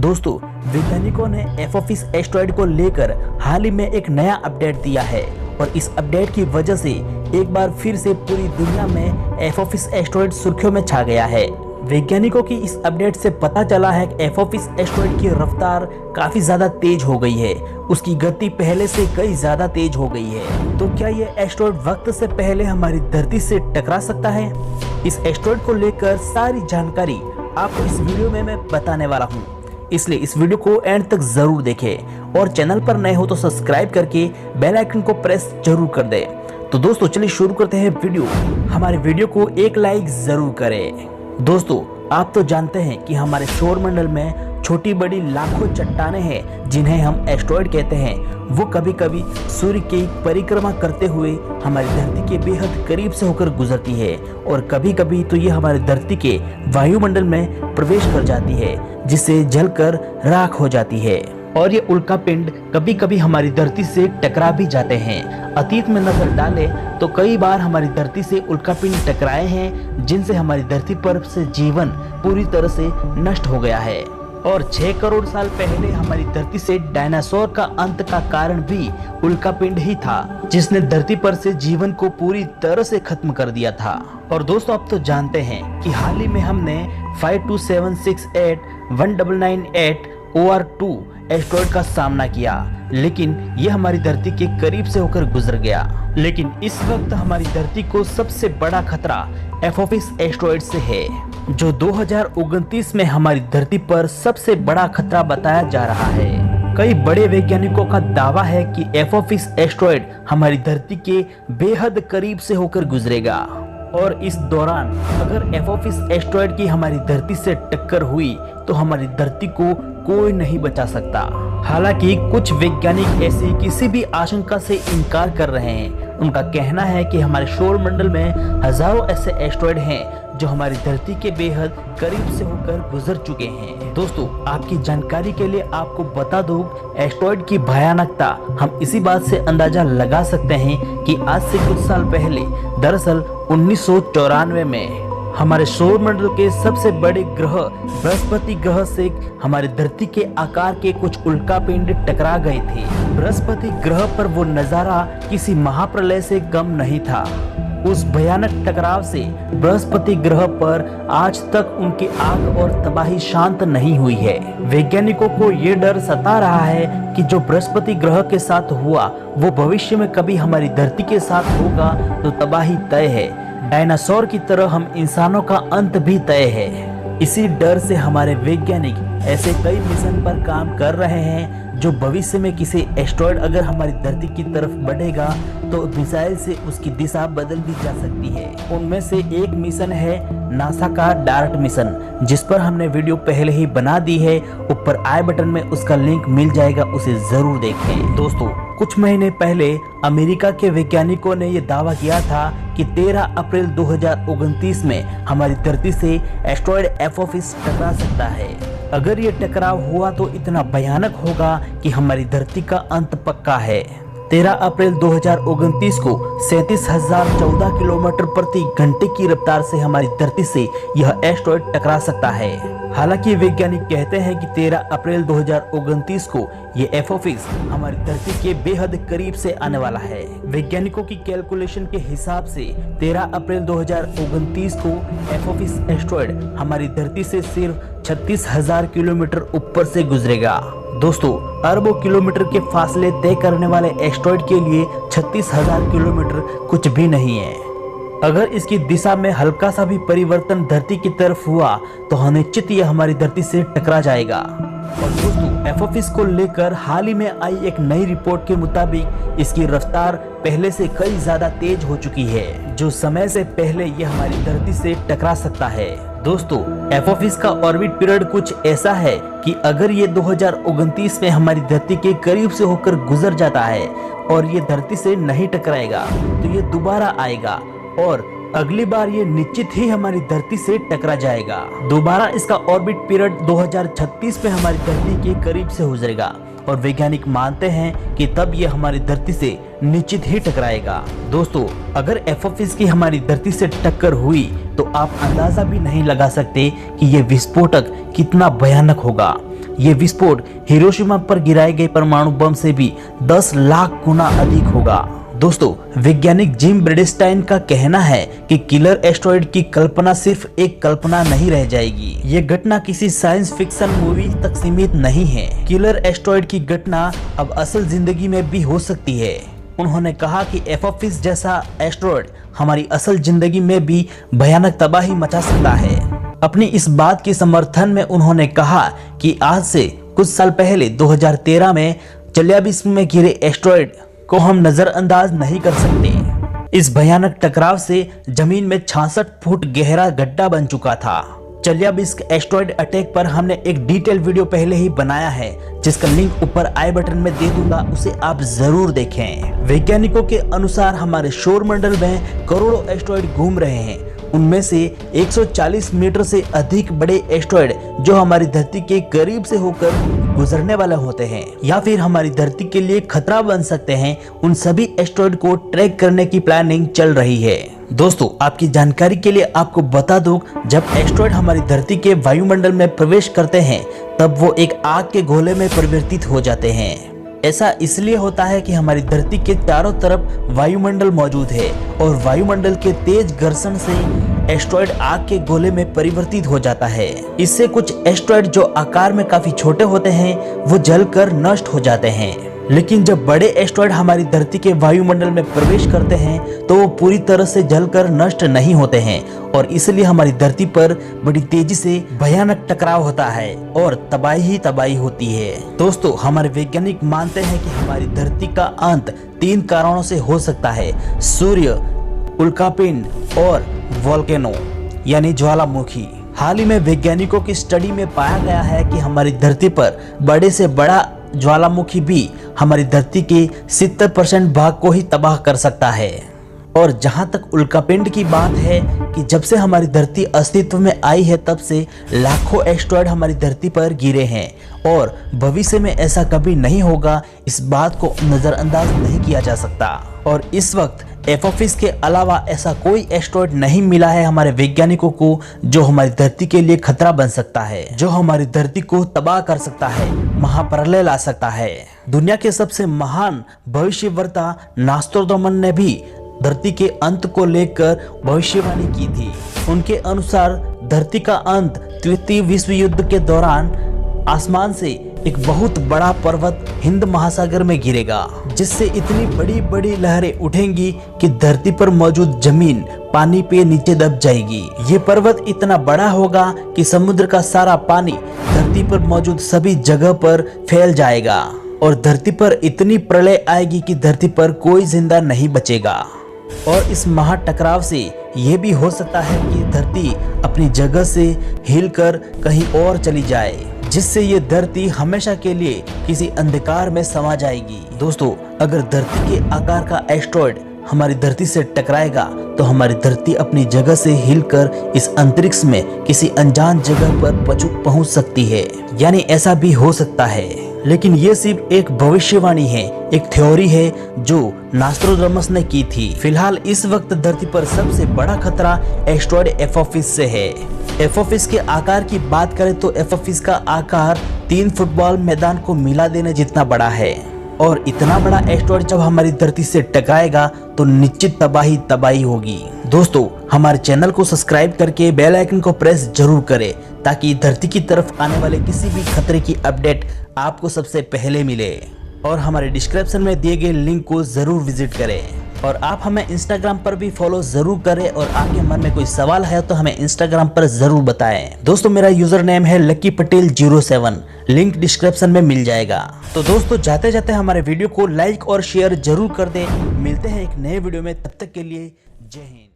दोस्तों, वैज्ञानिकों ने एपोफिस एस्टेरॉयड को लेकर हाल ही में एक नया अपडेट दिया है और इस अपडेट की वजह से एक बार फिर से पूरी दुनिया में एपोफिस एस्टेरॉयड सुर्खियों में छा गया है। वैज्ञानिकों की इस अपडेट से पता चला है कि एपोफिस एस्टेरॉयड की रफ्तार काफी ज्यादा तेज हो गई है। उसकी गति पहले से कई ज्यादा तेज हो गई है। तो क्या ये एस्टेरॉयड वक्त से पहले हमारी धरती से टकरा सकता है? इस एस्टेरॉयड को लेकर सारी जानकारी आपको इस वीडियो में मैं बताने वाला हूँ, इसलिए इस वीडियो को एंड तक जरूर देखें और चैनल पर नए हो तो सब्सक्राइब करके बेल आइकन को प्रेस जरूर कर दें। तो दोस्तों चलिए शुरू करते हैं वीडियो। हमारे वीडियो को एक लाइक जरूर करें। दोस्तों, आप तो जानते हैं कि हमारे सौरमंडल में छोटी बड़ी लाखों चट्टानें हैं जिन्हें हम एस्टेरॉयड कहते हैं। वो कभी कभी सूर्य की परिक्रमा करते हुए हमारी धरती के बेहद करीब से होकर गुजरती है और कभी कभी तो ये हमारी धरती के वायुमंडल में प्रवेश कर जाती है, जिससे जलकर राख हो जाती है। और ये उल्का पिंड कभी कभी हमारी धरती से टकरा भी जाते हैं। अतीत में नजर डालें तो कई बार हमारी धरती से उल्का पिंड टकराए हैं, जिनसे हमारी धरती पर से जीवन पूरी तरह से नष्ट हो गया है। और 6 करोड़ साल पहले हमारी धरती से डायनासोर का अंत का कारण भी उल्का पिंड ही था, जिसने धरती पर से जीवन को पूरी तरह से खत्म कर दिया था। और दोस्तों, आप तो जानते हैं कि हाल ही में हमने 527681998 OR2 एस्टेरॉयड का सामना किया, लेकिन ये हमारी धरती के करीब से होकर गुजर गया। लेकिन इस वक्त हमारी धरती को सबसे बड़ा खतरा एपोफिस एस्टेरॉयड से है, जो 2029 में हमारी धरती पर सबसे बड़ा खतरा बताया जा रहा है। कई बड़े वैज्ञानिकों का दावा है कि एपोफिस एस्टेरॉयड हमारी धरती के बेहद करीब से होकर गुजरेगा और इस दौरान अगर एपोफिस एस्टेरॉयड की हमारी धरती से टक्कर हुई तो हमारी धरती को कोई नहीं बचा सकता। हालांकि कुछ वैज्ञानिक ऐसी किसी भी आशंका से इनकार कर रहे हैं। उनका कहना है कि हमारे सौरमंडल में हजारों ऐसे एस्टेरॉयड हैं जो हमारी धरती के बेहद करीब से होकर गुजर चुके हैं। दोस्तों, आपकी जानकारी के लिए आपको बता दूं, एस्टेरॉयड की भयानकता हम इसी बात से अंदाजा लगा सकते हैं कि आज से कुछ साल पहले दरअसल 1994 में हमारे सौरमंडल के सबसे बड़े ग्रह बृहस्पति ग्रह से हमारी धरती के आकार के कुछ उल्कापिंड टकरा गए थे। बृहस्पति ग्रह पर वो नजारा किसी महाप्रलय से कम नहीं था। उस भयानक टकराव से बृहस्पति ग्रह पर आज तक उनकी आग और तबाही शांत नहीं हुई है। वैज्ञानिकों को ये डर सता रहा है कि जो बृहस्पति ग्रह के साथ हुआ वो भविष्य में कभी हमारी धरती के साथ होगा तो तबाही तय है। डायनासोर की तरह हम इंसानों का अंत भी तय है। इसी डर से हमारे वैज्ञानिक ऐसे कई मिशन पर काम कर रहे हैं जो भविष्य में किसी एस्टेरॉयड अगर हमारी धरती की तरफ बढ़ेगा तो मिसाइल से उसकी दिशा बदल भी जा सकती है। उनमें से एक मिशन है नासा का डार्ट मिशन, जिस पर हमने वीडियो पहले ही बना दी है। ऊपर आई बटन में उसका लिंक मिल जाएगा, उसे जरूर देखें। दोस्तों, कुछ महीने पहले अमेरिका के वैज्ञानिकों ने यह दावा किया था कि 13 अप्रैल 2029 में हमारी धरती से एस्टेरॉयड एपोफिस टकरा सकता है। अगर ये टकराव हुआ तो इतना भयानक होगा कि हमारी धरती का अंत पक्का है। 13 अप्रैल 2029 को 37,014 किलोमीटर प्रति घंटे की रफ्तार से हमारी धरती से यह एस्टेरॉयड टकरा सकता है। हालांकि वैज्ञानिक कहते हैं कि 13 अप्रैल 2029 को ये एपोफिस हमारी धरती के बेहद करीब से आने वाला है। वैज्ञानिकों की कैलकुलेशन के हिसाब से 13 अप्रैल 2029 को एपोफिस एस्टेरॉयड हमारी धरती से सिर्फ 36,000 किलोमीटर ऊपर से गुजरेगा। दोस्तों, अरबों किलोमीटर के फासले तय करने वाले एस्टेरॉयड के लिए 36,000 किलोमीटर कुछ भी नहीं है। अगर इसकी दिशा में हल्का सा भी परिवर्तन धरती की तरफ हुआ तो निश्चित यह हमारी धरती से टकरा जाएगा। और दोस्तों, एपोफिस को लेकर हाल ही में आई एक नई रिपोर्ट के मुताबिक इसकी रफ्तार पहले से कई ज्यादा तेज हो चुकी है, जो समय से पहले यह हमारी धरती से टकरा सकता है। दोस्तों, एपोफिस का ऑर्बिट पीरियड कुछ ऐसा है कि अगर ये 2029 में हमारी धरती के करीब से होकर गुजर जाता है और ये धरती से नहीं टकराएगा तो ये दोबारा आएगा और अगली बार ये निश्चित ही हमारी धरती से टकरा जाएगा। दोबारा इसका ऑर्बिट पीरियड 2036 में हमारी धरती के करीब से गुजरेगा और वैज्ञानिक मानते हैं कि तब ये हमारी धरती से निश्चित ही टकराएगा। दोस्तों, अगर एपोफिस की हमारी धरती से टक्कर हुई तो आप अंदाजा भी नहीं लगा सकते कि ये विस्फोटक कितना भयानक होगा। ये विस्फोट हिरोशिमा पर गिराए गए परमाणु बम से भी 10 लाख गुना अधिक होगा। दोस्तों, वैज्ञानिक जिम ब्रेडेस्टाइन का कहना है कि किलर एस्टेरॉयड की कल्पना सिर्फ एक कल्पना नहीं रह जाएगी। ये घटना किसी साइंस फिक्शन मूवी तक सीमित नहीं है। किलर एस्टेरॉयड की घटना अब असल जिंदगी में भी हो सकती है। उन्होंने कहा कि एपोफिस जैसा एस्टेरॉयड हमारी असल जिंदगी में भी भयानक तबाही मचा सकता है। अपनी इस बात के समर्थन में उन्होंने कहा कि आज से कुछ साल पहले 2013 में चेल्याबिस्क में गिरे एस्टेरॉयड को हम नजरअंदाज नहीं कर सकते। इस भयानक टकराव से जमीन में 66 फुट गहरा गड्ढा बन चुका था। चेल्याबिस्क एस्टेरॉयड अटैक पर हमने एक डिटेल वीडियो पहले ही बनाया है, जिसका लिंक ऊपर आई बटन में दे दूंगा, उसे आप जरूर देखें। वैज्ञानिकों के अनुसार हमारे सौरमंडल में करोड़ों एस्टेरॉयड घूम रहे हैं। उनमें से 140 मीटर से अधिक बड़े एस्टेरॉयड जो हमारी धरती के करीब से होकर गुजरने वाले होते हैं या फिर हमारी धरती के लिए खतरा बन सकते हैं, उन सभी एस्टेरॉयड को ट्रैक करने की प्लानिंग चल रही है। दोस्तों, आपकी जानकारी के लिए आपको बता दूं, जब एस्टेरॉयड हमारी धरती के वायुमंडल में प्रवेश करते हैं तब वो एक आग के गोले में परिवर्तित हो जाते हैं। ऐसा इसलिए होता है कि हमारी धरती के चारों तरफ वायुमंडल मौजूद है और वायुमंडल के तेज घर्षण से एस्टेरॉयड आग के गोले में परिवर्तित हो जाता है। इससे कुछ एस्टेरॉयड जो आकार में काफी छोटे होते हैं वो जलकर नष्ट हो जाते हैं। लेकिन जब बड़े एस्टेरॉयड हमारी धरती के वायुमंडल में प्रवेश करते हैं तो वो पूरी तरह से जलकर नष्ट नहीं होते हैं और इसलिए हमारी धरती पर बड़ी तेजी से भयानक टकराव होता है और तबाही ही तबाही होती है। दोस्तों, हमारे वैज्ञानिक मानते हैं कि हमारी धरती का अंत 3 कारणों से हो सकता है: सूर्य, उल्कापिंड और वोल्केनो यानी ज्वालामुखी। हाल ही में वैज्ञानिकों की स्टडी में पाया गया है कि हमारी धरती पर बड़े से बड़ा ज्वालामुखी भी हमारी धरती के 70% भाग को ही तबाह कर सकता है। और जहां तक उल्कापिंड की बात है कि जब से हमारी धरती अस्तित्व में आई है तब से लाखों एस्टेरॉयड हमारी धरती पर गिरे हैं और भविष्य में ऐसा कभी नहीं होगा, इस बात को नजरअंदाज नहीं किया जा सकता। और इस वक्त एपोफिस के अलावा ऐसा कोई एस्टेरॉयड नहीं मिला है हमारे वैज्ञानिकों को जो हमारी धरती के लिए खतरा बन सकता है, जो हमारी धरती को तबाह कर सकता है, महाप्रलय ला सकता है। दुनिया के सबसे महान भविष्यवक्ता नॉस्ट्राडामस ने भी धरती के अंत को लेकर भविष्यवाणी की थी। उनके अनुसार धरती का अंत तृतीय विश्व युद्ध के दौरान आसमान से एक बहुत बड़ा पर्वत हिंद महासागर में गिरेगा, जिससे इतनी बड़ी बड़ी लहरें उठेंगी कि धरती पर मौजूद जमीन पानी पे नीचे दब जाएगी। ये पर्वत इतना बड़ा होगा कि समुद्र का सारा पानी धरती पर मौजूद सभी जगह पर फैल जाएगा और धरती पर इतनी प्रलय आएगी कि धरती पर कोई जिंदा नहीं बचेगा। और इस महाटकराव से ये भी हो सकता है कि धरती अपनी जगह से हिलकर कहीं और चली जाए, जिससे ये धरती हमेशा के लिए किसी अंधकार में समा जाएगी। दोस्तों, अगर धरती के आकार का एस्टेरॉयड हमारी धरती से टकराएगा तो हमारी धरती अपनी जगह से हिलकर इस अंतरिक्ष में किसी अनजान जगह पर पहुंच सकती है, यानी ऐसा भी हो सकता है। लेकिन ये सिर्फ एक भविष्यवाणी है, एक थ्योरी है जो नॉस्ट्राडामस ने की थी। फिलहाल इस वक्त धरती पर सबसे बड़ा खतरा एस्टेरॉयड एपोफिस से है। एपोफिस के आकार की बात करें तो एपोफिस का आकार 3 फुटबॉल मैदान को मिला देने जितना बड़ा है और इतना बड़ा एस्टेरॉयड जब हमारी धरती से टकराएगा तो निश्चित तबाही होगी। दोस्तों, हमारे चैनल को सब्सक्राइब करके बेल आइकन को प्रेस जरूर करें ताकि धरती की तरफ आने वाले किसी भी खतरे की अपडेट आपको सबसे पहले मिले। और हमारे डिस्क्रिप्शन में दिए गए लिंक को जरूर विजिट करें और आप हमें इंस्टाग्राम पर भी फॉलो जरूर करें और आपके मन में कोई सवाल है तो हमें इंस्टाग्राम पर जरूर बताएं। दोस्तों, मेरा यूजर नेम है लकी पटेल 07, लिंक डिस्क्रिप्शन में मिल जाएगा। तो दोस्तों, जाते जाते हमारे वीडियो को लाइक और शेयर जरूर कर दें। मिलते हैं एक नए वीडियो में, तब तक के लिए जय हिंद।